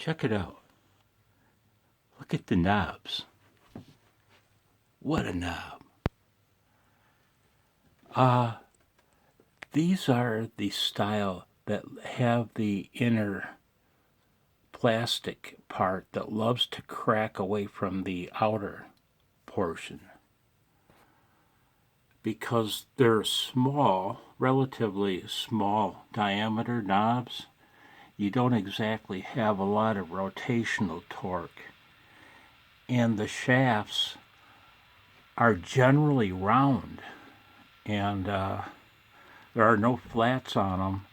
Check it out. Look at the knobs. What a knob. These are the style that have the inner plastic part that loves to crack away from the outer portion. Because they're small, relatively small diameter knobs, you don't exactly have a lot of rotational torque. And the shafts are generally round, and there are no flats on them.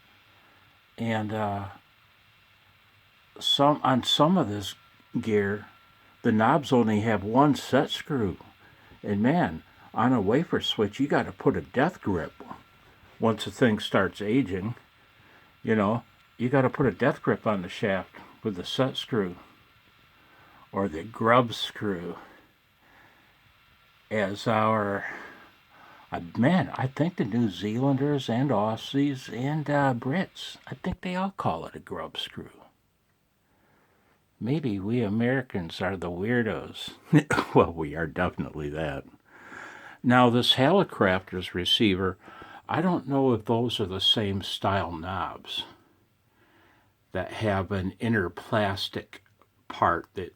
And on some of this gear, the knobs only have one set screw. And man, on a wafer switch, you got to put a death grip. Once the thing starts aging, you got to put a death grip on the shaft with the set screw or the grub screw. As I think the New Zealanders and Aussies and Brits, I think they all call it a grub screw. Maybe we Americans are the weirdos. Well, we are definitely that. Now, this Hallicrafters receiver, I don't know if those are the same style knobs that have an inner plastic part that,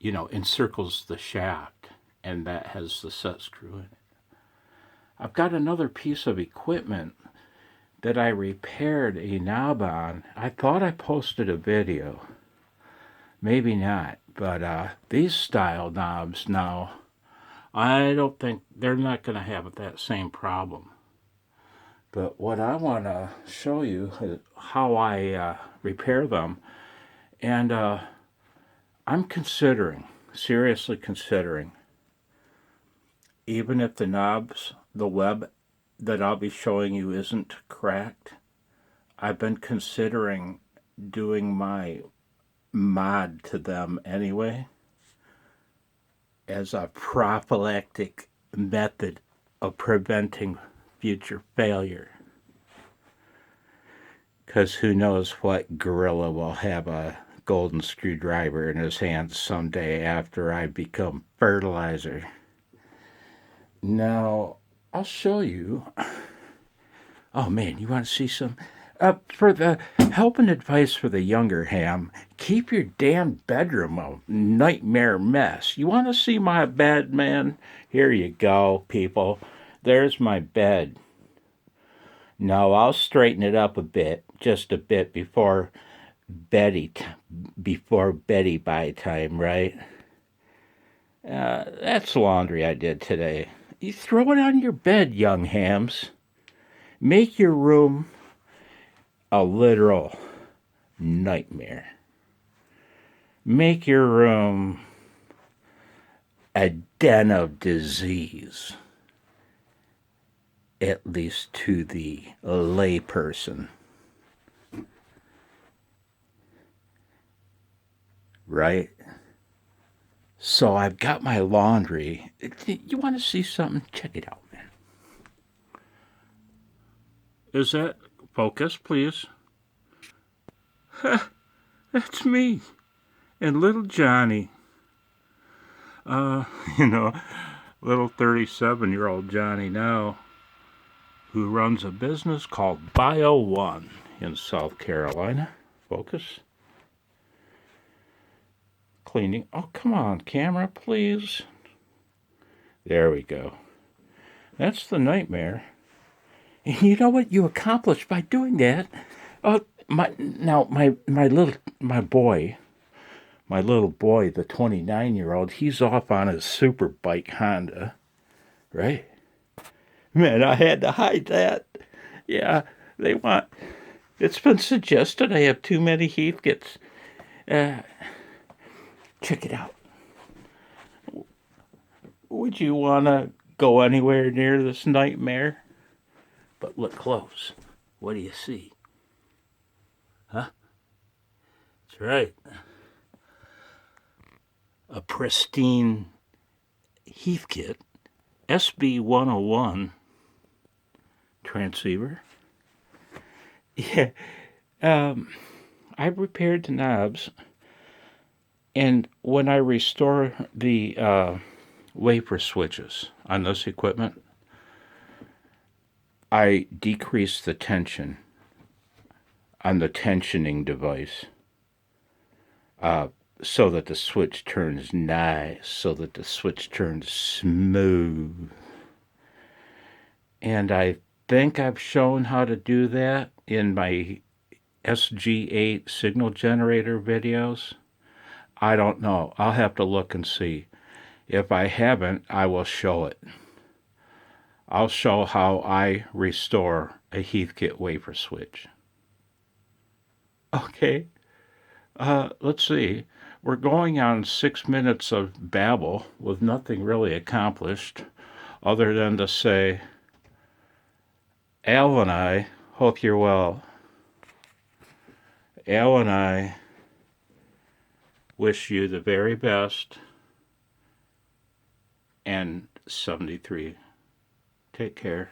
encircles the shaft and that has the set screw in it. I've got another piece of equipment that I repaired a knob on. I thought I posted a video. Maybe not, but these style knobs now, I don't think they're not going to have that same problem. But what I want to show you is how I repair them. And I'm seriously considering, even if the web that I'll be showing you isn't cracked, I've been considering doing my mod to them anyway as a prophylactic method of preventing future failure. Because who knows what gorilla will have a golden screwdriver in his hands someday after I become fertilizer. Now, I'll show you. Oh man, you want to see some? For the help and advice for the younger ham, keep your damn bedroom a nightmare mess. You want to see my bed, man? Here you go, people. There's my bed. No, I'll straighten it up just a bit before Betty by time, right? That's laundry I did today. You throw it on your bed, young hams. Make your room a literal nightmare. Make your room a den of disease, at least to the layperson. Right? So I've got my laundry. You want to see something? Check it out, man. Is that focus, please? That's me and little Johnny. Little 37-year-old Johnny now, who runs a business called Bio One in South Carolina. Focus. Cleaning. Oh, come on, camera, please. There we go. That's the nightmare. And you know what you accomplish by doing that? My little boy, the 29-year-old, he's off on his super bike Honda, right? Man, I had to hide that. Yeah, it's been suggested I have too many Heathkits. Check it out. Would you want to go anywhere near this nightmare? But look close. What do you see? Huh? That's right. A pristine Heathkit SB101 transceiver. Yeah. I repaired the knobs. And when I restore the wafer switches on this equipment, I decrease the tension on the tensioning device so that the switch turns nice, so that the switch turns smooth. And I think I've shown how to do that in my SG8 signal generator videos. I don't know. I'll have to look and see. If I haven't, I will show it. I'll show how I restore a Heathkit wafer switch. Okay, let's see. We're going on 6 minutes of babble with nothing really accomplished other than to say, Al and I hope you're well. Al and I wish you the very best. And 73. Take care.